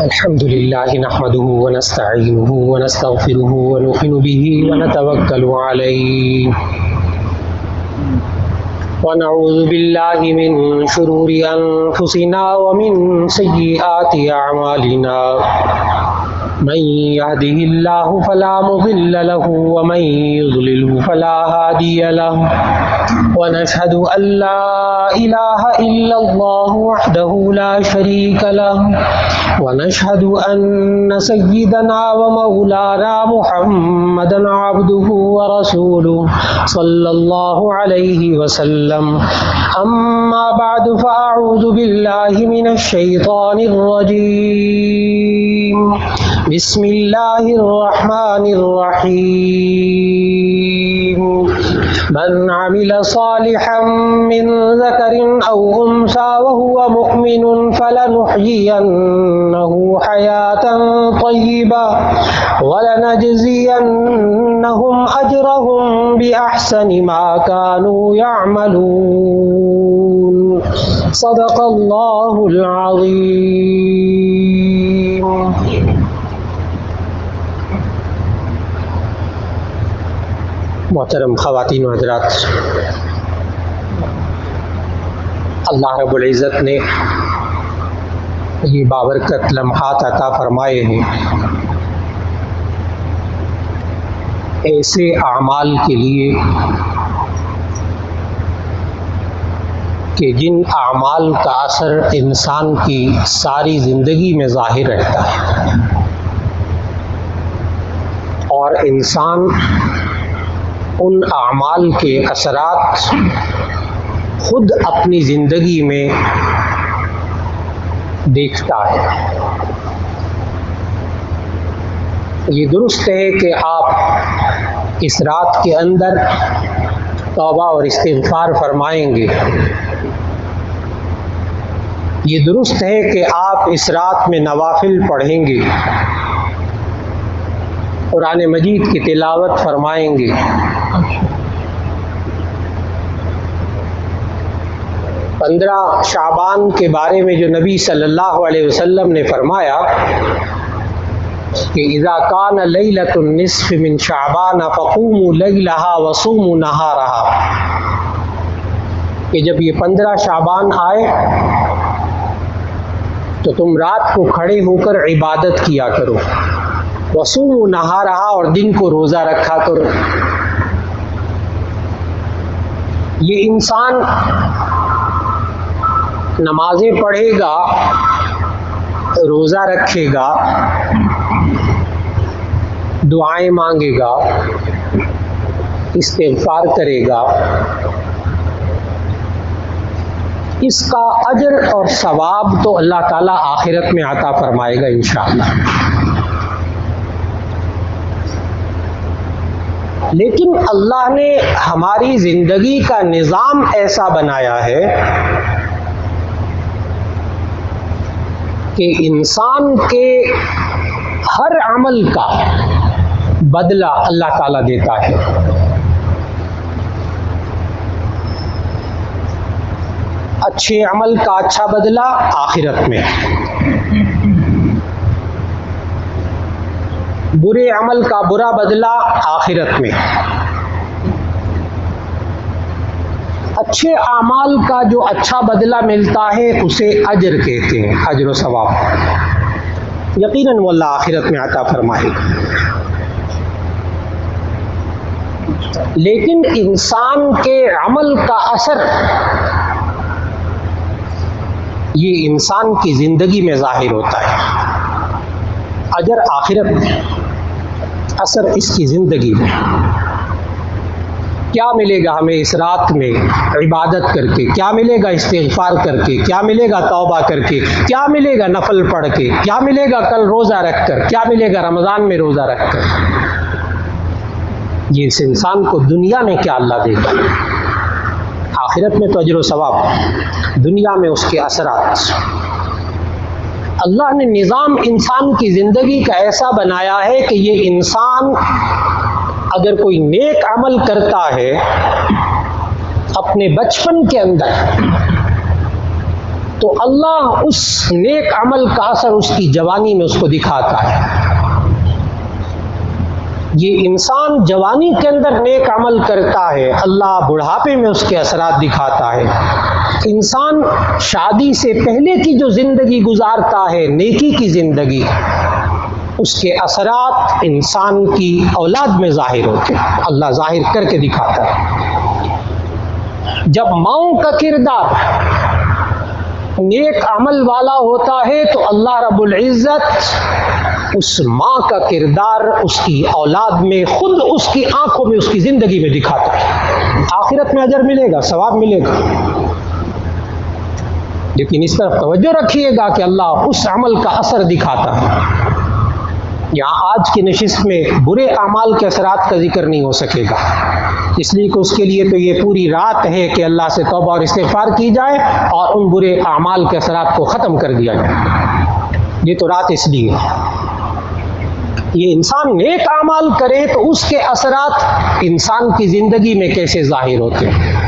الحمد لله نحمده ونستعينه ونستغفره ونؤمن به ونتوكل عليه ونعوذ بالله من شرور أنفسنا ومن سيئات أعمالنا من يهده الله فلا مضل له ومن يضلله فلا هادي له ونشهد أن لا إله إلا الله وحده لا شريك له ونشهد أن سيدنا ومولانا محمدا عبده ورسوله صلى الله عليه وسلم أما بعد فأعوذ بالله من الشيطان الرجيم بسم الله الرحمن الرحيم من عمل صالحا من ذكر أو أنثى وهو مؤمن فلنحيينه حياة طيبة ولنجزينهم أجرهم بأحسن ما كانوا يعملون صدق الله العظيم. محترم خواتین و حضرات، اللہ رب العزت نے یہ بابرکت لمحات عطا فرمائے ہیں ایسے اعمال کے لیے کہ جن اعمال کا اثر انسان کی ساری زندگی میں ظاہر رہتا ہے اور انسان ان اعمال کے اثرات خود اپنی زندگی میں دیکھتا ہے۔ یہ درست ہے کہ آپ اس رات کے اندر توبہ اور استغفار فرمائیں گے، یہ درست ہے کہ آپ اس رات میں نوافل پڑھیں گے، قرآن مجید کی تلاوت فرمائیں گے، 15 شعبان کے بارے میں جو نبی صلی اللہ علیہ وسلم نے فرمایا کہ اذا کان لیلۃ النصف من شعبان فقوموا لیلہا وصوموا نہارہا، کہ جب یہ 15 شعبان آئے تو تم رات کو کھڑے ہو کر عبادت کیا کرو، وصوموا نہارہا، اور دن کو روزہ رکھا کرو۔ یہ انسان نمازیں پڑھے گا، روزہ رکھے گا، دعائیں مانگے گا، استغفار کرے گا، اس کا اجر اور ثواب تو اللہ تعالیٰ آخرت میں عطا فرمائے گا انشاءاللہ۔ لیکن اللہ نے ہماری زندگی کا نظام ایسا بنایا ہے کہ انسان کے ہر عمل کا بدلہ اللہ تعالیٰ دیتا ہے۔ اچھے عمل کا اچھا بدلہ آخرت میں، برے عمل کا برا بدلہ آخرت میں۔ اچھے اعمال کا جو اچھا بدلہ ملتا ہے اسے اجر کہتے ہیں، اجر و ثواب، یقیناً وہ اللہ آخرت میں عطا فرمائے گا۔ لیکن انسان کے عمل کا اثر یہ انسان کی زندگی میں ظاہر ہوتا ہے، اجر آخرت میں، اثر اس کی زندگی میں۔ کیا ملے گا ہمیں اس رات میں عبادت کر کے؟ کیا ملے گا استغفار کر کے؟ کیا ملے گا توبہ کر کے؟ کیا ملے گا نفل پڑھ کے؟ کیا ملے گا کل روزہ رکھ کر؟ کیا ملے گا رمضان میں روزہ رکھ کر؟ یہ اس انسان کو دنیا میں کیا اللہ دے گا؟ آخرت میں تو اجر و ثواب، دنیا میں اس کے اثرات۔ اللہ نے نظام انسان کی زندگی کا ایسا بنایا ہے کہ یہ انسان اگر کوئی نیک عمل کرتا ہے اپنے بچپن کے اندر تو اللہ اس نیک عمل کا اثر اس کی جوانی میں اس کو دکھاتا ہے۔ یہ انسان جوانی کے اندر نیک عمل کرتا ہے، اللہ بڑھاپے میں اس کے اثرات دکھاتا ہے۔ انسان شادی سے پہلے کی جو زندگی گزارتا ہے، نیکی کی زندگی، اس کے اثرات انسان کی اولاد میں ظاہر ہوتے ہیں، اللہ ظاہر کر کے دکھاتا ہے۔ جب ماؤں کا کردار نیک عمل والا ہوتا ہے تو اللہ رب العزت اس ماں کا کردار اس کی اولاد میں، خود اس کی آنکھوں میں، اس کی زندگی میں دکھاتا ہے۔ آخرت میں اجر ملے گا، ثواب ملے گا، لیکن اس طرف توجہ رکھیے گا کہ اللہ اس عمل کا اثر دکھاتا ہے۔ یہاں آج کی نشست میں برے اعمال کے اثرات کا ذکر نہیں ہو سکے گا، اس لیے کہ اس کے لیے تو یہ پوری رات ہے کہ اللہ سے توبہ اور استغفار کی جائے اور ان برے اعمال کے اثرات کو ختم کر دیا جائے۔ یہ تو رات اس لیے یہ انسان نیک اعمال کرے تو اس کے اثرات انسان کی زندگی میں کیسے ظاہر ہوتے ہیں۔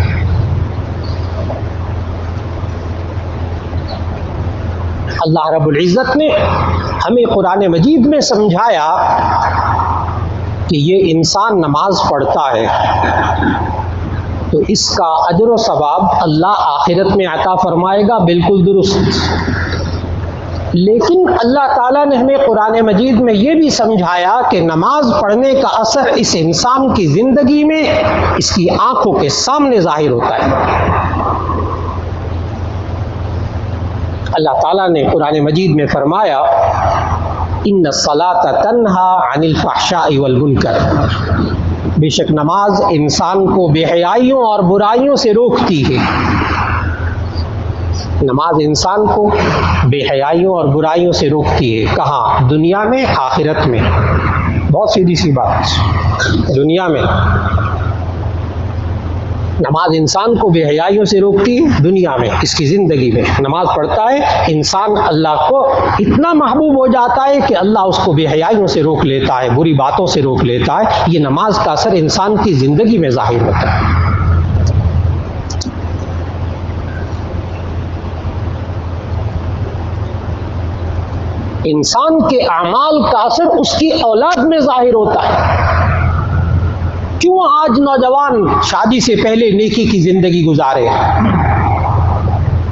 اللہ رب العزت نے ہمیں قرآن مجید میں سمجھایا کہ یہ انسان نماز پڑھتا ہے تو اس کا اجر و ثواب اللہ آخرت میں عطا فرمائے گا، بالکل درست۔ لیکن اللہ تعالیٰ نے ہمیں قرآن مجید میں یہ بھی سمجھایا کہ نماز پڑھنے کا اثر اس انسان کی زندگی میں، اس کی آنکھوں کے سامنے ظاہر ہوتا ہے۔ اللہ تعالیٰ نے قرآن مجید میں فرمایا ان الصلاۃ تنہا عن الفحشاء والمنکر، بے شک نماز انسان کو بے حیائیوں اور برائیوں سے روکتی ہے۔ نماز انسان کو بے حیائیوں اور برائیوں سے روکتی ہے، کہاں؟ دنیا میں، آخرت میں۔ بہت سیدھی سی بات، دنیا میں نماز انسان کو بے حیائیوں سے روکتی ہے، دنیا میں، اس کی زندگی میں نماز پڑھتا ہے انسان، اللہ کو اتنا محبوب ہو جاتا ہے کہ اللہ اس کو بے حیائیوں سے روک لیتا ہے، بری باتوں سے روک لیتا ہے۔ یہ نماز کا اثر انسان کی زندگی میں ظاہر ہوتا ہے۔ انسان کے اعمال کا اثر اس کی اولاد میں ظاہر ہوتا ہے۔ کیوں آج نوجوان شادی سے پہلے نیکی کی زندگی گزارے؟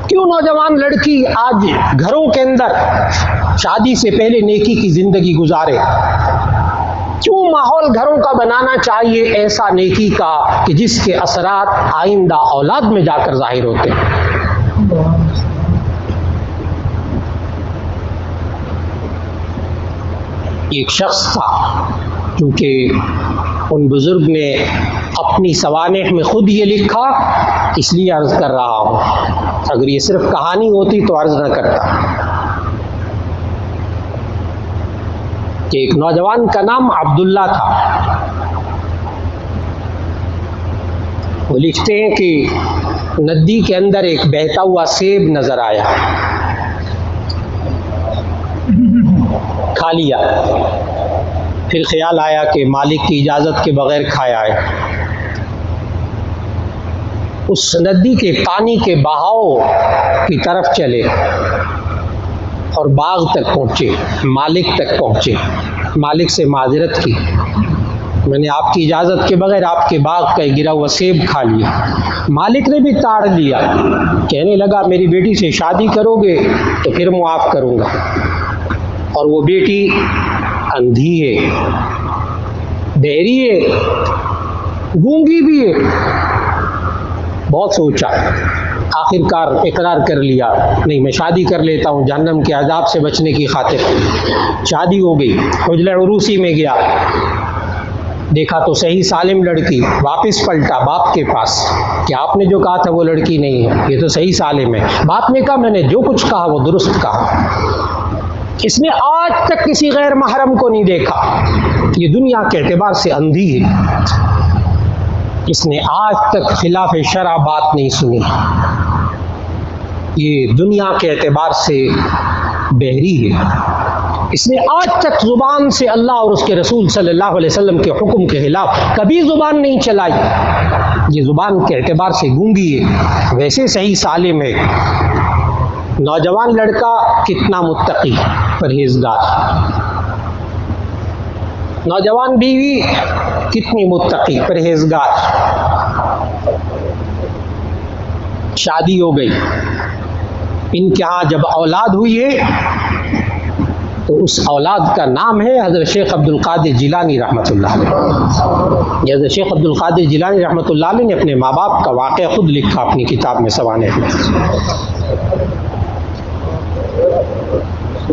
کیوں نوجوان لڑکی آج گھروں کے اندر شادی سے پہلے نیکی کی زندگی گزارے؟ کیوں ماحول گھروں کا بنانا چاہیے ایسا نیکی کا کہ جس کے اثرات آئندہ اولاد میں جا کر ظاہر ہوتے ہیں؟ ایک شخص تھا، کیونکہ ان بزرگ نے اپنی سوانح میں خود یہ لکھا، اس لیے عرض کر رہا ہوں، اگر یہ صرف کہانی ہوتی تو عرض نہ کرتا، کہ ایک نوجوان کا نام عبداللہ تھا۔ وہ لکھتے ہیں کہ ندی کے اندر ایک بہتا ہوا سیب نظر آیا، کھا لیا، پھر خیال آیا کہ مالک کی اجازت کے بغیر کھایا ہے۔ اس ندی کے پانی کے بہاؤ کی طرف چلے اور باغ تک پہنچے، مالک تک پہنچے، مالک سے معذرت کی، میں نے آپ کی اجازت کے بغیر آپ کے باغ کا گرا ہوا سیب کھا لیا۔ مالک نے بھی تاڑ لیا، کہنے لگا میری بیٹی سے شادی کرو گے تو پھر معاف کروں گا، اور وہ بیٹی اندھی ہے، بہری ہے، گونگی بھی ہے۔ بہت سوچا، آخر کار اقرار کر لیا، نہیں میں شادی کر لیتا ہوں جہنم کے عذاب سے بچنے کی خاطر۔ شادی ہو گئی، حجلہ عروسی میں گیا، دیکھا تو صحیح سالم لڑکی، واپس پلٹا باپ کے پاس کہ آپ نے جو کہا تھا وہ لڑکی نہیں ہے، یہ تو صحیح سالم ہے۔ باپ نے کہا میں نے جو کچھ کہا وہ درست کہا۔ اس نے آج تک کسی غیر محرم کو نہیں دیکھا، یہ دنیا کے اعتبار سے اندھی ہے، اس نے آج تک خلاف شرع بات نہیں سنی، یہ دنیا کے اعتبار سے بہری ہے، اس نے آج تک زبان سے اللہ اور اس کے رسول صلی اللہ علیہ وسلم کے حکم کے خلاف کبھی زبان نہیں چلائی، یہ زبان کے اعتبار سے گونگی ہے، ویسے صحیح سالم ہے، نوجوان لڑکا کتنا متقی پرہیزگار، نوجوان بیوی کتنی متقی پرہیزگار، شادی ہو گئی، ان کے ہاں جب اولاد ہوئی ہے تو اس اولاد کا نام ہے حضرت شیخ عبد القادر جیلانی رحمۃ اللہ علیہ۔ حضرت شیخ عبد القادر جیلانی رحمۃ اللہ علیہ نے اپنے ماں باپ کا واقعہ خود لکھا اپنی کتاب میں سوانح میں۔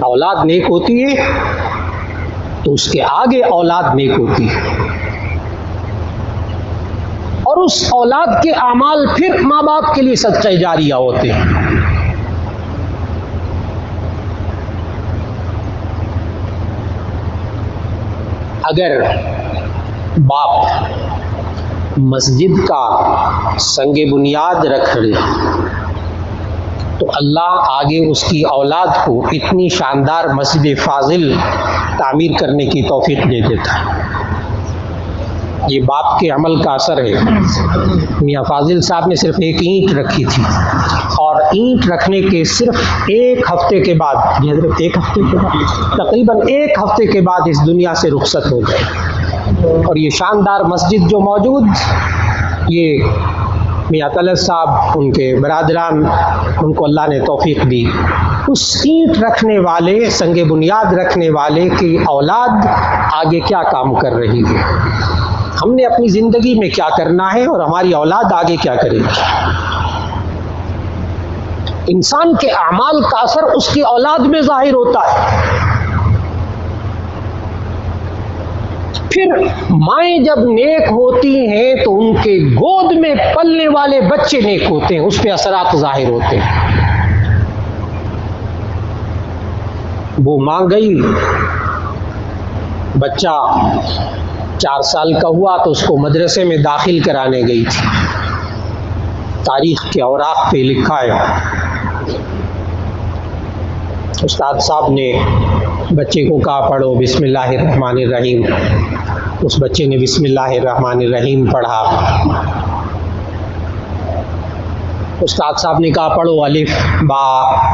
اولاد نیک ہوتی ہے تو اس کے آگے اولاد نیک ہوتی ہے، اور اس اولاد کے اعمال پھر ماں باپ کے لیے صدقہ جاریہ ہوتے ہیں۔ اگر باپ مسجد کا سنگ بنیاد رکھ لے تو اللہ آگے اس کی اولاد کو اتنی شاندار مسجد فاضل تعمیر کرنے کی توفیق دے دیتا ہے۔ یہ باپ کے عمل کا اثر ہے۔ میاں فاضل صاحب نے صرف ایک اینٹ رکھی تھی، اور اینٹ رکھنے کے صرف ایک ہفتے کے بعد، تقریباً ایک ہفتے کے بعد اس دنیا سے رخصت ہو گئے، اور یہ شاندار مسجد جو موجود، یہ میاں طلعت صاحب ان کے برادران، ان کو اللہ نے توفیق دی، اس اینٹ رکھنے والے، سنگ بنیاد رکھنے والے کی اولاد آگے کیا کام کر رہی ہے، ہم نے اپنی زندگی میں کیا کرنا ہے، اور ہماری اولاد آگے کیا کرے گی۔ انسان کے اعمال کا اثر اس کی اولاد میں ظاہر ہوتا ہے۔ پھر مائیں جب نیک ہوتی ہیں تو ان کے گود میں پلنے والے بچے نیک ہوتے ہیں، اس پہ اثرات ظاہر ہوتے ہیں۔ وہ ماں گئی، بچہ 4 سال کا ہوا تو اس کو مدرسے میں داخل کرانے گئی تھی۔ تاریخ کے اوراق پہ لکھا ہے، استاد صاحب نے بچے کو کہا پڑھو بسم اللہ الرحمن الرحیم، اس بچے نے بسم اللہ الرحمن الرحیم پڑھا۔ استاد صاحب نے کہا پڑھو الف با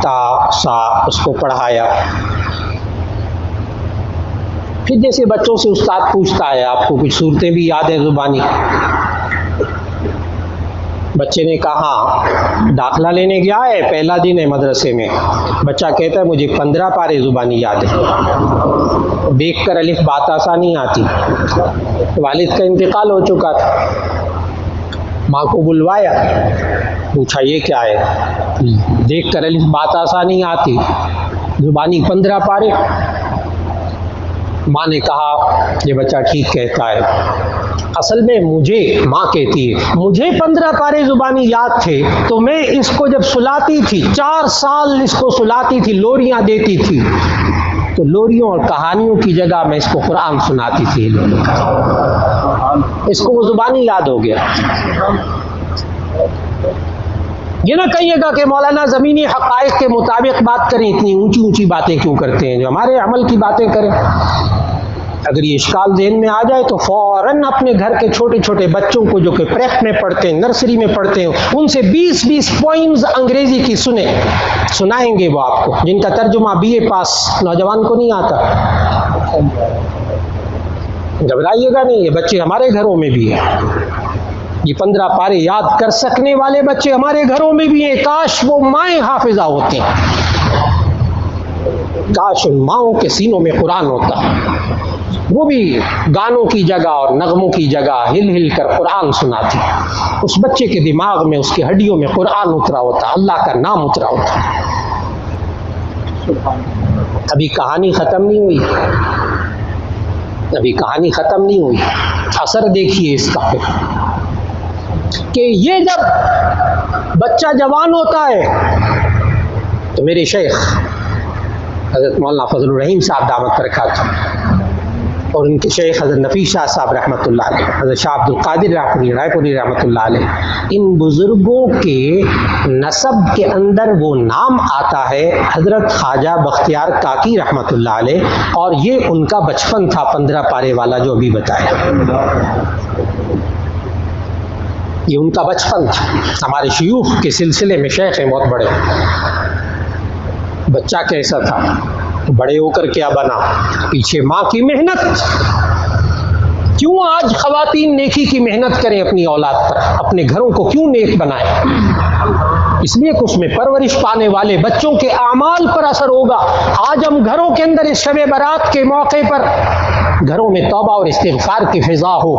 تا سا، اس کو پڑھایا۔ پھر جیسے بچوں سے استاد پوچھتا ہے آپ کو کچھ صورتیں بھی یاد ہیں زبانی؟ بچے نے کہا داخلہ لینے گیا ہے، پہلا دن ہے مدرسے میں، بچہ کہتا ہے مجھے 15 پارے زبانی یاد ہے، دیکھ کر الف با تا سا نہیں آتی۔ والد کا انتقال ہو چکا تھا، ماں کو بلوایا، پوچھا یہ کیا ہے، دیکھ کر الف با تا سا نہیں آتی، زبانی 15 پارے۔ ماں نے کہا یہ بچہ ٹھیک کہتا ہے، اصل میں مجھے، ماں کہتی ہے، مجھے 15 پارے زبانی یاد تھے تو میں اس کو جب سلاتی تھی، 4 سال اس کو سلاتی تھی، لوریاں دیتی تھی، تو لوریوں اور کہانیوں کی جگہ میں اس کو قرآن سناتی تھی، اس کو وہ زبانی یاد ہو گیا۔ یہ نہ کہیے گا کہ مولانا زمینی حقائق کے مطابق بات کریں، اتنی اونچی اونچی باتیں کیوں کرتے ہیں، جو ہمارے عمل کی باتیں کریں۔ اگر یہ اشکال ذہن میں آ جائے تو فوراً اپنے گھر کے چھوٹے چھوٹے بچوں کو جو کہ پریپ میں پڑھتے ہیں، نرسری میں پڑھتے ہیں، ان سے 20 پوائمز انگریزی کی سنائیں گے وہ آپ کو، جن کا ترجمہ BA پاس نوجوان کو نہیں آتا۔ گھبرائیے گا نہیں، یہ بچے ہمارے گھروں میں بھی ہیں، یہ 15 پارے یاد کر سکنے والے بچے ہمارے گھروں میں بھی ہیں۔ کاش وہ مائیں حافظہ ہوتے ہیں، کاش ان ماؤں کے سینوں میں قرآن ہوتا، وہ بھی گانوں کی جگہ اور نغموں کی جگہ ہل ہل کر قرآن سناتی، اس بچے کے دماغ میں، اس کی ہڈیوں میں قرآن اترا ہوتا، اللہ کا نام اترا ہوتا۔ ابھی کہانی ختم نہیں ہوئی، ابھی کہانی ختم نہیں ہوئی، اثر دیکھیے اس کا پھر، کہ یہ جب بچہ جوان ہوتا ہے تو میرے شیخ حضرت مولانا فضل الرحیم صاحب دعوت برکاتہ اور ان کے شیخ حضرت نفیس شاہ صاحب رحمۃ اللہ علیہ، حضرت شاہ عبد القادر رائے پوری رحمۃ اللہ علیہ، ان بزرگوں کے نسب کے اندر وہ نام آتا ہے حضرت خواجہ بختیار کاکی رحمۃ اللہ علیہ، اور یہ ان کا بچپن تھا 15 پارے والا جو ابھی بتایا، یہ ان کا بچپن تھا۔ ہمارے شیوخ کے سلسلے میں شیخ ہیں بہت بڑے، بچہ کیسا تھا، بڑے ہو کر کیا بنا، پیچھے ماں کی محنت۔ کیوں آج خواتین نیکی کی محنت کریں اپنی اولاد پر، اپنے گھروں کو کیوں نیک بنائیں؟ اس لیے کہ اس میں پرورش پانے والے بچوں کے اعمال پر اثر ہوگا۔ آج ہم گھروں کے اندر اس شب برات کے موقع پر گھروں میں توبہ اور استغفار کی فضا ہو،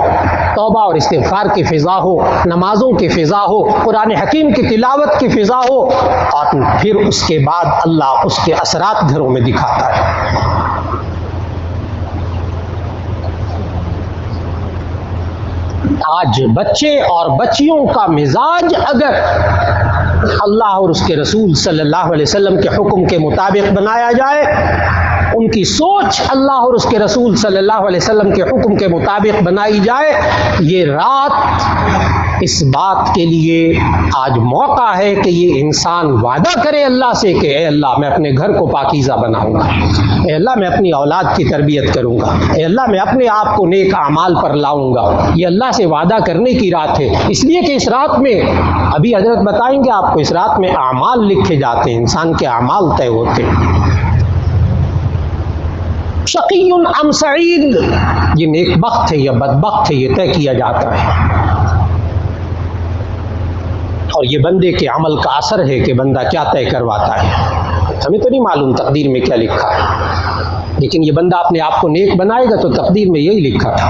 توبہ اور استغفار کی فضا ہو، نمازوں کی فضا ہو، قرآن حکیم کی تلاوت کی فضا ہو، اور پھر اس کے بعد اللہ اس کے اثرات گھروں میں دکھاتا ہے۔ آج بچے اور بچیوں کا مزاج اگر اللہ اور اس کے رسول صلی اللہ علیہ وسلم کے حکم کے مطابق بنایا جائے، ان کی سوچ اللہ اور اس کے رسول صلی اللہ علیہ وسلم کے حکم کے مطابق بنائی جائے، یہ رات اس بات کے لیے آج موقع ہے کہ یہ انسان وعدہ کرے اللہ سے کہ اے اللہ میں اپنے گھر کو پاکیزہ بناؤں گا، اے اللہ میں اپنی اولاد کی تربیت کروں گا، اے اللہ میں اپنے آپ کو نیک اعمال پر لاؤں گا۔ یہ اللہ سے وعدہ کرنے کی رات ہے، اس لیے کہ اس رات میں ابھی حضرت بتائیں گے آپ کو، اس رات میں اعمال لکھے جاتے ہیں، انسان کے اعمال طے ہوتے ہیں۔ شقی ام سعید، یہ نیک بخت ہے یا بدبخت ہے، یہ طے کیا جاتا ہے، اور یہ بندے کے عمل کا اثر ہے کہ بندہ کیا طے کرواتا ہے۔ ہمیں تو نہیں معلوم تقدیر میں کیا لکھا ہے، لیکن یہ بندہ اپنے آپ کو نیک بنائے گا تو تقدیر میں یہی لکھا تھا۔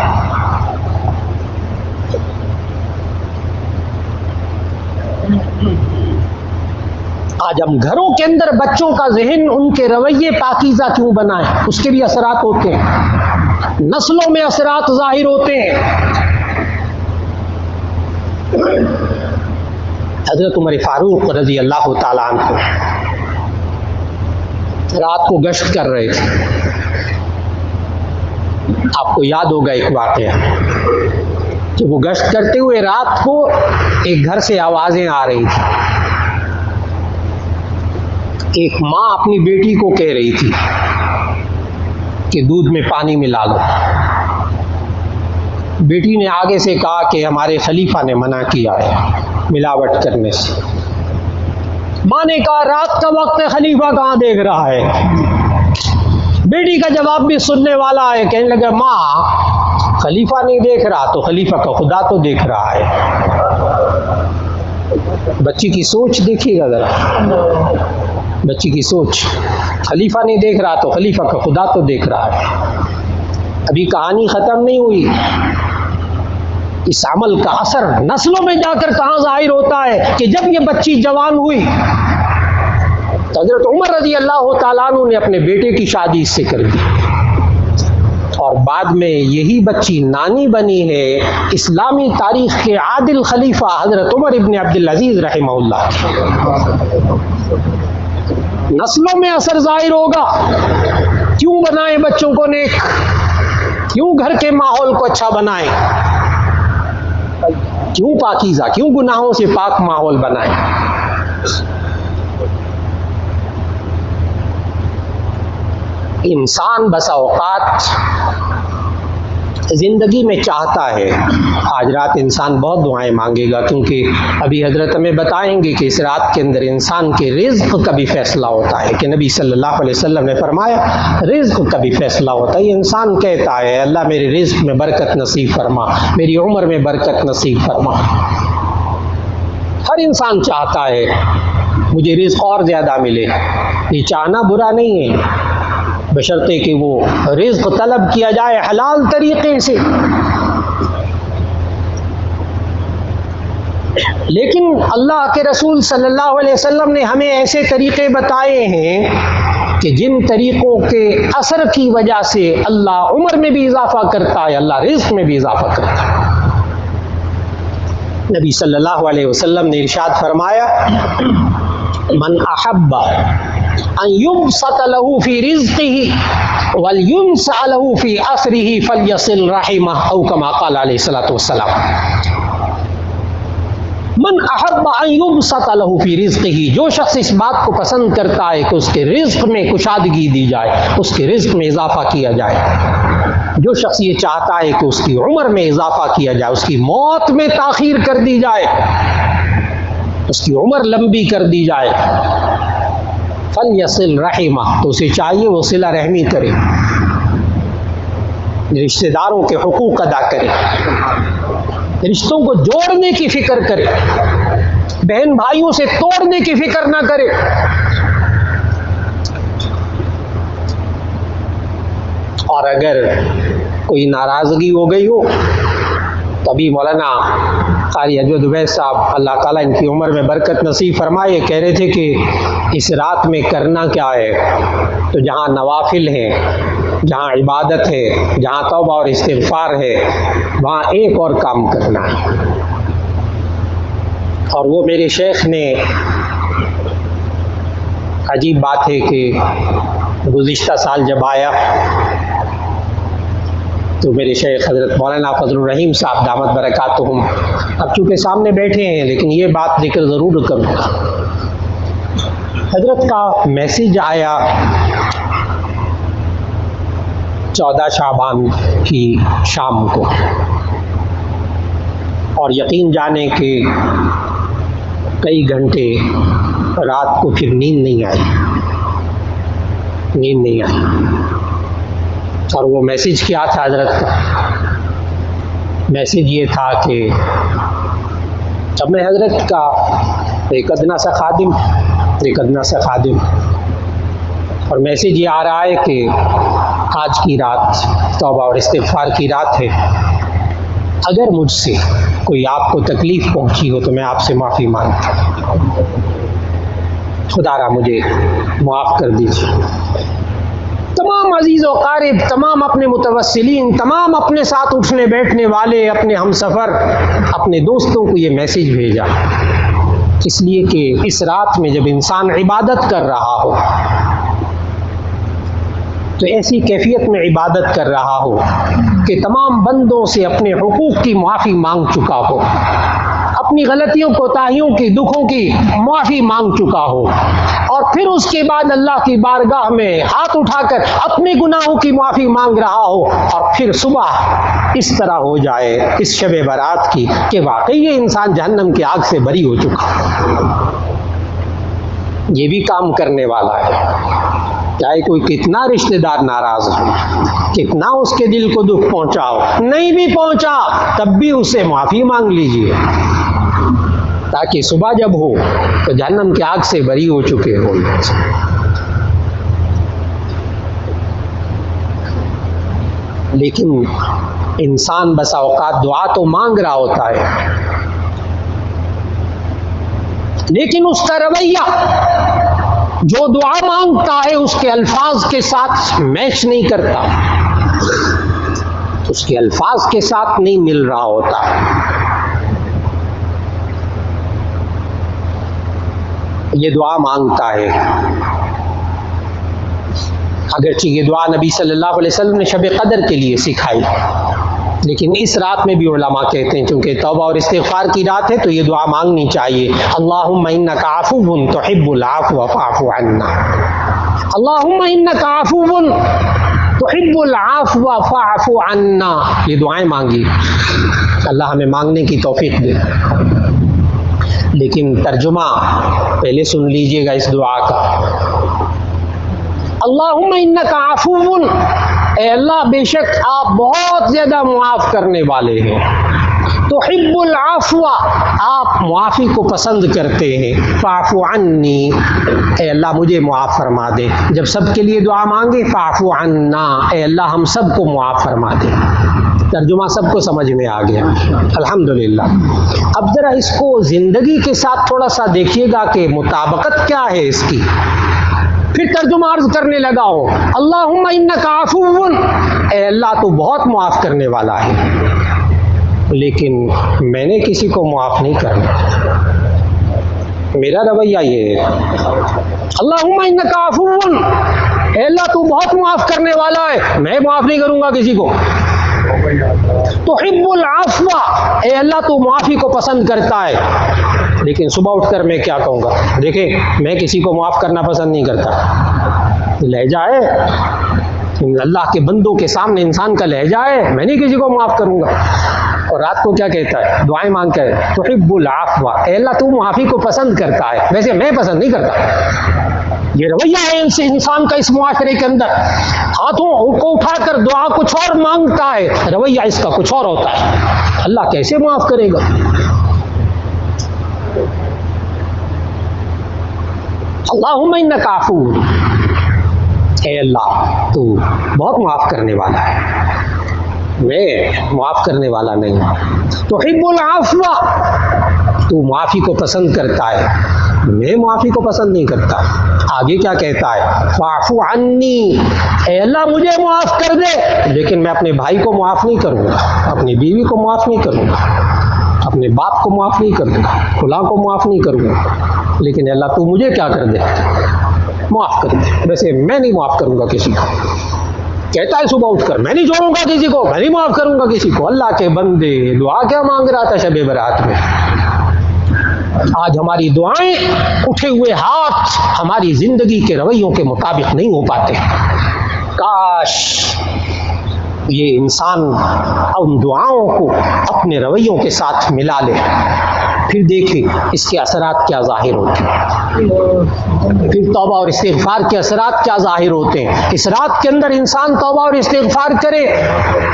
آج ہم گھروں کے اندر بچوں کا ذہن، ان کے رویے پاکیزہ کیوں بنائیں؟ اس کے بھی اثرات ہوتے ہیں، نسلوں میں اثرات ظاہر ہوتے ہیں۔ حضرت عمر فاروق رضی اللہ تعالیٰ عنہ رات کو گشت کر رہے تھے۔ آپ کو یاد ہوگا ایک واقعہ کہ وہ گشت کرتے ہوئے رات کو ایک گھر سے آوازیں آ رہی تھیں۔ ایک ماں اپنی بیٹی کو کہہ رہی تھی کہ دودھ میں پانی ملا لو۔ بیٹی نے آگے سے کہا کہ ہمارے خلیفہ نے منع کیا ہے ملاوٹ کرنے سے۔ ماں نے کہا رات کا وقت ہے، خلیفہ کہاں دیکھ رہا ہے؟ بیٹی کا جواب بھی سننے والا ہے، کہنے لگا ماں خلیفہ نہیں دیکھ رہا تو خلیفہ کا خدا تو دیکھ رہا ہے۔ بچی کی سوچ دیکھیے گا ذرا، بچی کی سوچ، خلیفہ نہیں دیکھ رہا تو خلیفہ کا خدا تو دیکھ رہا ہے۔ ابھی کہانی ختم نہیں ہوئی، اس عمل کا اثر نسلوں میں جا کر کہاں ظاہر ہوتا ہے کہ جب یہ بچی جوان ہوئی تو حضرت عمر رضی اللہ تعالیٰ عنہ نے اپنے بیٹے کی شادی اس سے کر دی، اور بعد میں یہی بچی نانی بنی ہے اسلامی تاریخ کے عادل خلیفہ حضرت عمر ابن عبدالعزیز رحمہ اللہ۔ نسلوں میں اثر ظاہر ہوگا۔ کیوں بنائیں بچوں کو نیک؟ کیوں گھر کے ماحول کو اچھا بنائیں؟ کیوں پاکیزہ، کیوں گناہوں سے پاک ماحول بنائیں؟ انسان بسا اوقات زندگی میں چاہتا ہے، آج رات انسان بہت دعائیں مانگے گا، کیونکہ ابھی حضرت ہمیں بتائیں گے کہ اس رات کے اندر انسان کے رزق کا بھی فیصلہ ہوتا ہے، کہ نبی صلی اللہ علیہ وسلم نے فرمایا رزق کا بھی فیصلہ ہوتا ہے۔ یہ انسان کہتا ہے اللہ میرے رزق میں برکت نصیب فرما، میری عمر میں برکت نصیب فرما۔ ہر انسان چاہتا ہے مجھے رزق اور زیادہ ملے، یہ چاہنا برا نہیں ہے، بشرطے کہ وہ رزق طلب کیا جائے حلال طریقے سے۔ لیکن اللہ کے رسول صلی اللہ علیہ وسلم نے ہمیں ایسے طریقے بتائے ہیں کہ جن طریقوں کے اثر کی وجہ سے اللہ عمر میں بھی اضافہ کرتا ہے، اللہ رزق میں بھی اضافہ کرتا ہے۔ نبی صلی اللہ علیہ وسلم نے ارشاد فرمایا من احب ان يبسط له في رزقه ولينسع له في اثره فليصل رحمه او كما قال عليه الصلاه والسلام۔ من احب ان يبسط له في رزقه، جو شخص اس بات کو پسند کرتا ہے کہ اس کے رزق میں کشادگی دی جائے، اس کے رزق میں اضافہ کیا جائے، جو شخص یہ چاہتا ہے کہ اس کی عمر میں اضافہ کیا جائے، اس کی موت میں تاخیر کر دی جائے، اس کی عمر لمبی کر دی جائے، فلیصل رحمہ، تو اسے چاہیے وہ صلہ رحمی کرے، رشتہ داروں کے حقوق ادا کرے، رشتوں کو جوڑنے کی فکر کرے، بہن بھائیوں سے توڑنے کی فکر نہ کرے۔ اور اگر کوئی ناراضگی ہو گئی ہو، تبھی مولانا قاری اجود عبید صاحب اللہ تعالیٰ ان کی عمر میں برکت نصیب فرمائے کہہ رہے تھے کہ اس رات میں کرنا کیا ہے، تو جہاں نوافل ہیں، جہاں عبادت ہے، جہاں توبہ اور استغفار ہے، وہاں ایک اور کام کرنا ہے۔ اور وہ میرے شیخ نے، عجیب بات ہے کہ گزشتہ سال جب آیا تو میرے شیخ حضرت مولانا فضل الرحیم صاحب دامت برکاتہم، اب چونکہ سامنے بیٹھے ہیں لیکن یہ بات ذکر ضرور کروں، حضرت کا میسیج آیا 14 شعبان کی شام کو، اور یقین جانے کہ کئی گھنٹے رات کو پھر نیند نہیں آئی، اور وہ میسیج کیا تھا حضرت کا؟ میسیج یہ تھا کہ اب میں حضرت کا ایک ادنا سا خادم، اور میسیج یہ آ رہا ہے کہ آج کی رات توبہ اور استغفار کی رات ہے، اگر مجھ سے کوئی آپ کو تکلیف پہنچی ہو تو میں آپ سے معافی مانگتا ہوں، خدا را مجھے معاف کر دیجیے۔ تمام عزیز و قارب، تمام اپنے متوسلین، تمام اپنے ساتھ اٹھنے بیٹھنے والے، اپنے ہم سفر، اپنے دوستوں کو یہ میسیج بھیجا، اس لیے کہ اس رات میں جب انسان عبادت کر رہا ہو تو ایسی کیفیت میں عبادت کر رہا ہو کہ تمام بندوں سے اپنے حقوق کی معافی مانگ چکا ہو، اپنی غلطیوں کوتاہیوں کی، دکھوں کی معافی مانگ چکا ہو، اور پھر اس کے بعد اللہ کی بارگاہ میں ہاتھ اٹھا کر اپنے گناہوں کی معافی مانگ رہا ہو، اور پھر صبح اس طرح ہو جائے اس شب برات کی کہ واقعی یہ انسان جہنم کی آگ سے بری ہو چکا، یہ بھی کام کرنے والا ہے۔ چاہے کوئی کتنا رشتہ دار ناراض ہو، کتنا اس کے دل کو دکھ پہنچاؤ، نہیں بھی پہنچا تب بھی اس سے معافی مانگ لیجئے، تاکہ صبح جب ہو تو جہنم کی آگ سے بری ہو چکے ہو۔ لیکن انسان بسا اوقات دعا تو مانگ رہا ہوتا ہے، لیکن اس کا رویہ جو دعا مانگتا ہے اس کے الفاظ کے ساتھ میچ نہیں کرتا، اس کے الفاظ کے ساتھ نہیں مل رہا ہوتا۔ یہ دعا مانگتا ہے، اگرچہ یہ دعا نبی صلی اللہ علیہ وسلم نے شب قدر کے لیے سکھائی، لیکن اس رات میں بھی علماء کہتے ہیں چونکہ توبہ اور استغفار کی رات ہے تو یہ دعا مانگنی چاہیے۔ اللہم انک عفو تحب العفو فاعف عنا، اللہم انک عفو تحب العفو فاعف عنا، یہ دعائیں مانگی، اللہ ہمیں مانگنے کی توفیق دے۔ لیکن ترجمہ پہلے سن لیجئے گا اس دعا کا۔ اللہم انک عفو، اے اللہ بے شک آپ بہت زیادہ معاف کرنے والے ہیں، تحب العفو آپ معافی کو پسند کرتے ہیں، فاعف عنی اے اللہ مجھے معاف فرما دے۔ جب سب کے لیے دعا مانگے فاعف عنا اے اللہ ہم سب کو معاف فرما دے۔ ترجمہ سب کو سمجھ میں آ گیا الحمدللہ۔ اب ذرا اس کو زندگی کے ساتھ تھوڑا سا دیکھیے گا کہ مطابقت کیا ہے اس کی، پھر ترجمہ عرض کرنے لگا ہوں۔ اللہم انک عفو، اے اللہ تو بہت معاف کرنے والا ہے، لیکن میں نے کسی کو معاف نہیں کرنا، میرا رویہ یہ ہے۔ اللہم انک عفو، اے اللہ تو بہت معاف کرنے والا ہے، میں معاف نہیں کروں گا کسی کو۔ تحب العفو، اے اللہ تو معافی کو پسند کرتا ہے، لیکن صبح اٹھ کر میں کیا کہوں گا، دیکھیں میں کسی کو معاف کرنا پسند نہیں کرتا، لہجہ ہے اللہ کے بندوں کے سامنے انسان کا لہجہ ہے، میں نہیں کسی کو معاف کروں گا۔ اور رات کو کیا کہتا ہے، دعائیں مانگ کر تحب العفو، اے اللہ تو معافی کو پسند کرتا ہے، ویسے میں پسند نہیں کرتا، یہ رویہ ہے انسان کا اس معاشرے کے اندر. ہاتھوں کو اٹھا کر دعا کچھ اور مانگتا ہے، رویہ اس کا کچھ اور ہوتا ہے. اللہ کیسے معاف کرے گا؟ اللہم انک عفو، اے اللہ تو بہت معاف کرنے والا ہے، میں معاف کرنے والا نہیں ہوں. تحب العفو، تو معافی کو پسند کرتا ہے، میں معافی کو پسند نہیں کرتا. آگے کیا کہتا ہے؟ فاعف عنی، اے اللہ مجھے معاف کر دے، لیکن میں اپنے بھائی کو معاف نہیں کروں گا، اپنی بیوی کو معاف نہیں کروں گا، اپنے باپ کو معاف نہیں کروں گا، فلاں کو معاف نہیں کروں گا، لیکن اللہ تو مجھے کیا کر دے، معاف کر دے. ویسے میں نہیں معاف کروں گا کسی کو. کہتا ہے صبح اٹھ کر میں نہیں چھوڑوں گا کسی کو، میں نہیں معاف کروں گا کسی کو. اللہ کے بندے دعا کیا مانگ رہا تھا شب برات میں؟ آج ہماری دعائیں، اٹھے ہوئے ہاتھ ہماری زندگی کے رویوں کے مطابق نہیں ہو پاتے. کاش یہ انسان ان دعاؤں کو اپنے رویوں کے ساتھ ملا لے، پھر دیکھیں اس کے اثرات کیا ظاہر ہوتے ہیں، پھر توبہ اور استغفار کے اثرات کیا ظاہر ہوتے ہیں. اس رات کے اندر انسان توبہ اور استغفار کرے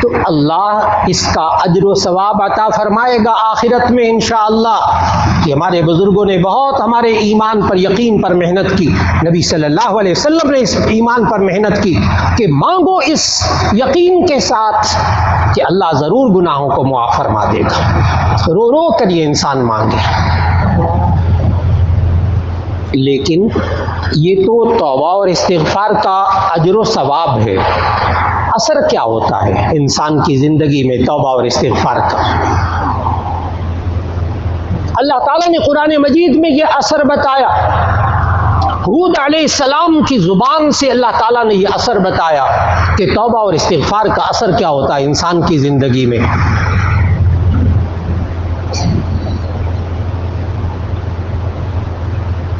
تو اللہ اس کا اجر و ثواب عطا فرمائے گا آخرت میں انشاءاللہ. کہ ہمارے بزرگوں نے بہت ہمارے ایمان پر، یقین پر محنت کی. نبی صلی اللہ علیہ وسلم نے اس ایمان پر محنت کی کہ مانگو اس یقین کے ساتھ کہ اللہ ضرور گناہوں کو معاف فرما دے گا. رو رو کر یہ انسان مانگے. لیکن یہ تو توبہ اور استغفار کا اجر و ثواب ہے. اثر کیا ہوتا ہے انسان کی زندگی میں توبہ اور استغفار کا؟ اللہ تعالیٰ نے قرآن مجید میں یہ اثر بتایا. ہود علیہ السلام کی زبان سے اللہ تعالیٰ نے یہ اثر بتایا کہ توبہ اور استغفار کا اثر کیا ہوتا ہے انسان کی زندگی میں.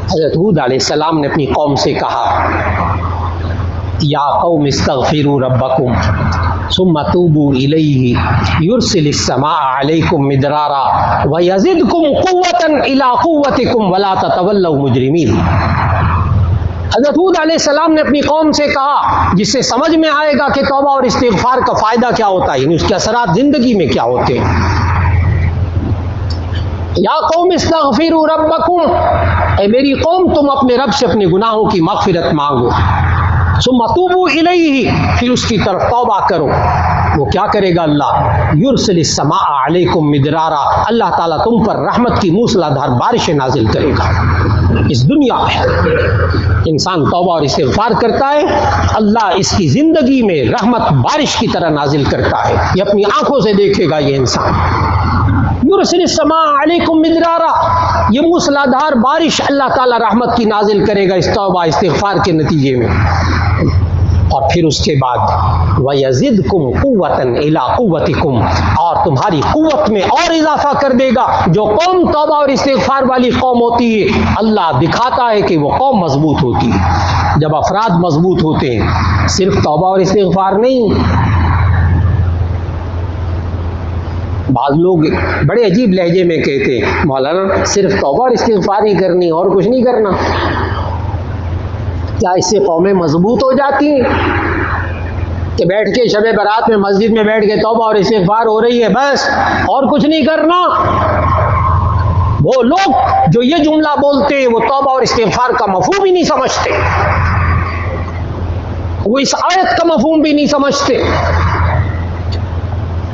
حضرت ہود علیہ السلام نے اپنی قوم سے کہا، یا قوم استغفروا ربکم ثم توبوا الیہ یرسل السماء علیکم مدرارا ویزدکم قوة الی قوتکم ولا تتولوا مجرمین. حضرت ہود علیہ السلام نے اپنی قوم سے کہا، جس سے سمجھ میں آئے گا کہ توبہ اور استغفار کا فائدہ کیا ہوتا ہے، یعنی اس کے اثرات زندگی میں کیا ہوتے ہیں. یا قوم استغفروا ربکم، اے میری قوم تم اپنے رب سے اپنے گناہوں کی مغفرت مانگو. ثم توبوا الیہ، پھر اس کی طرف توبہ کرو. وہ کیا کرے گا اللہ؟ یرسل السماء علیکم مدرارا، اللہ تعالیٰ تم پر رحمت کی موسلا دھار بارشیں نازل کرے گا. اس دنیا میں انسان توبہ اور استغفار کرتا ہے، اللہ اس کی زندگی میں رحمت بارش کی طرح نازل کرتا ہے. یہ اپنی آنکھوں سے دیکھے گا یہ انسان. یرسل السماء علیکم مدرارا، یہ موسلادھار بارش اللہ تعالیٰ رحمت کی نازل کرے گا اس توبہ استغفار کے نتیجے میں. اور پھر اس کے بعد وَيَزِدْكُمْ قُوَّةً إِلَىٰ قُوَّتِكُمْ، اور تمہاری قوت میں اور اضافہ کر دے گا. جو قوم توبہ اور استغفار والی قوم ہوتی ہے، اللہ دکھاتا ہے کہ وہ قوم مضبوط ہوتی ہے جب افراد مضبوط ہوتے ہیں، صرف توبہ اور استغفار نہیں. بعض لوگ بڑے عجیب لہجے میں کہتے ہیں، مولانا صرف توبہ اور استغفار ہی کرنی اور کچھ نہیں کرنا. کیا اس سے قومیں مضبوط ہو جاتی ہیں کہ بیٹھ کے شب برات میں مسجد میں بیٹھ کے توبہ اور استغفار ہو رہی ہے بس اور کچھ نہیں کرنا؟ وہ لوگ جو یہ جملہ بولتے ہیں وہ توبہ اور استغفار کا مفہوم ہی نہیں سمجھتے، وہ اس آیت کا مفہوم بھی نہیں سمجھتے.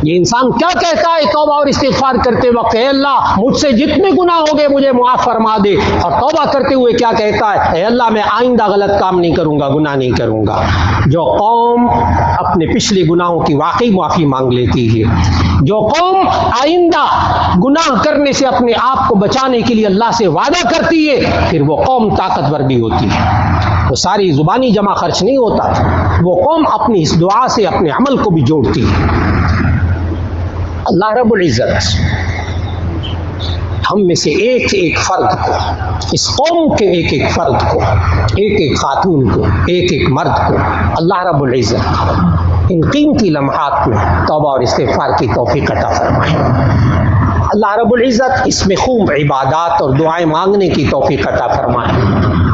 یہ انسان کیا کہتا ہے توبہ اور استغفار کرتے وقت؟ اے اللہ مجھ سے جتنے گناہ ہو گئے مجھے معاف فرما دے. اور توبہ کرتے ہوئے کیا کہتا ہے؟ اے اللہ میں آئندہ غلط کام نہیں کروں گا، گناہ نہیں کروں گا. جو قوم اپنے پچھلے گناہوں کی واقعی معافی مانگ لیتی ہے، جو قوم آئندہ گناہ کرنے سے اپنے آپ کو بچانے کے لیے اللہ سے وعدہ کرتی ہے، پھر وہ قوم طاقتور بھی ہوتی ہے. وہ ساری زبانی جمع خرچ نہیں ہوتا، وہ قوم اپنی اس دعا سے اپنے عمل کو بھی جوڑتی ہے. اللہ رب العزت ہم میں سے ایک ایک فرد کو، اس قوم کے ایک ایک فرد کو، ایک ایک خاتون کو، ایک ایک مرد کو اللہ رب العزت ان قیمتی لمحات میں توبہ اور استغفار کی توفیق عطا فرمائے. اللہ رب العزت اس میں خوب عبادات اور دعائیں مانگنے کی توفیق عطا فرمائے.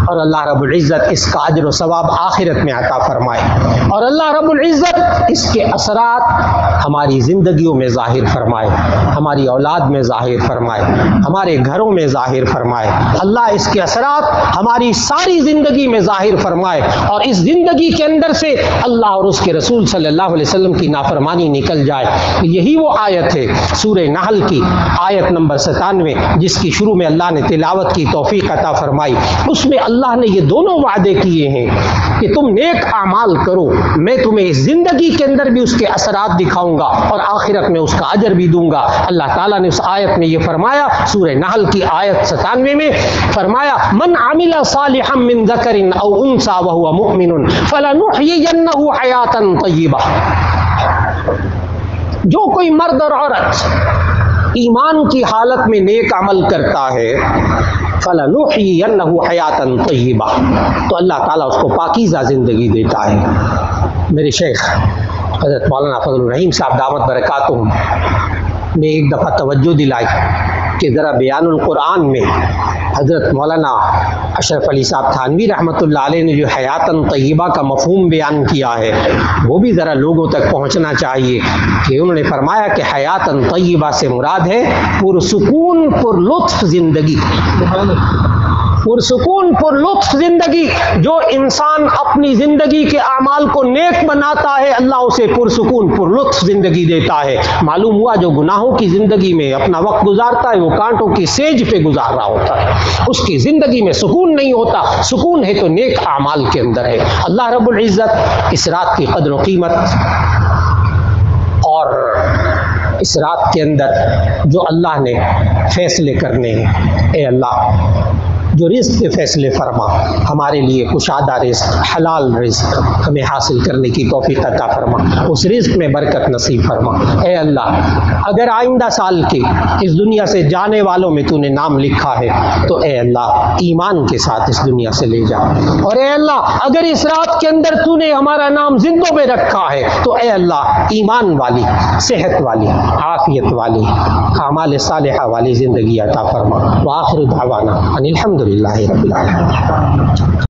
اور اللہ رب العزت اس کا اجر و ثواب آخرت میں عطا فرمائے، اور اللہ رب العزت اس کے اثرات ہماری زندگیوں میں ظاہر فرمائے، ہماری اولاد میں ظاہر فرمائے، ہمارے گھروں میں ظاہر فرمائے۔ اللہ اس کے اثرات ہماری ساری زندگی میں ظاہر فرمائے، اور اس زندگی کے اندر سے اللہ اور اس کے رسول صلی اللہ علیہ وسلم کی نافرمانی نکل جائے۔ یہی وہ آیت ہے سورہ نحل کی آیت نمبر 97 جس کی شروع میں اللہ نے تلاوت کی توفیق عطا فرمائی۔ اس میں اللہ نے یہ دونوں وعدے کیے ہیں کہ تم نیک اعمال کرو، میں تمہیں اس زندگی کے اندر بھی اس کے اثرات دکھاؤں گا اور آخرت میں اس کا اجر بھی دوں گا۔ اللہ تعالیٰ نے اس آیت میں یہ فرمایا، سورہ نحل کی آیت 97 میں فرمایا، من عمل صالحا من ذکر او انثى وهو مؤمن فلنحيينه حیاتا طیبہ۔ جو کوئی مرد اور عورت ایمان کی حالت میں نیک عمل کرتا ہے، فَلَنُحْيِيَنَّهُ حَيَاةً طَيِّبَةً، تو اللہ تعالیٰ اس کو پاکیزہ زندگی دیتا ہے۔ میرے شیخ حضرت مولانا فضل الرحیم صاحب دامت برکاتہم نے ایک دفعہ توجہ دلائی کہ ذرا بیان القرآن میں حضرت مولانا اشرف علی صاحب تھانوی رحمۃ اللہ علیہ نے جو حیاتاً طیبہ کا مفہوم بیان کیا ہے وہ بھی ذرا لوگوں تک پہنچنا چاہیے، کہ انہوں نے فرمایا کہ حیاتاً طیبہ سے مراد ہے پرسکون پر لطف زندگی، پرسکون پر لطف زندگی۔ جو انسان اپنی زندگی کے اعمال کو نیک بناتا ہے اللہ اسے پرسکون پر لطف زندگی دیتا ہے۔ معلوم ہوا جو گناہوں کی زندگی میں اپنا وقت گزارتا ہے وہ کانٹوں کی سیج پہ گزار رہا ہوتا ہے، اس کی زندگی میں سکون نہیں ہوتا۔ سکون ہے تو نیک اعمال کے اندر ہے۔ اللہ رب العزت اس رات کی قدر و قیمت اور اس رات کے اندر جو اللہ نے فیصلے کرنے ہیں، اے اللہ جو رزق کے فیصلے فرما، ہمارے لیے کشادہ رزق، حلال رزق ہمیں حاصل کرنے کی توفیق عطا فرما، اس رزق میں برکت نصیب فرما۔ اے اللہ اگر آئندہ سال کے اس دنیا سے جانے والوں میں تو نے نام لکھا ہے تو اے اللہ ایمان کے ساتھ اس دنیا سے لے جا، اور اے اللہ اگر اس رات کے اندر تو نے ہمارا نام زندوں میں رکھا ہے تو اے اللہ ایمان والی، صحت والی، عافیت والی، اعمال صالحہ والی زندگی عطا فرما۔ وآخر دعوانا ان الحمد للہ رب العالمین۔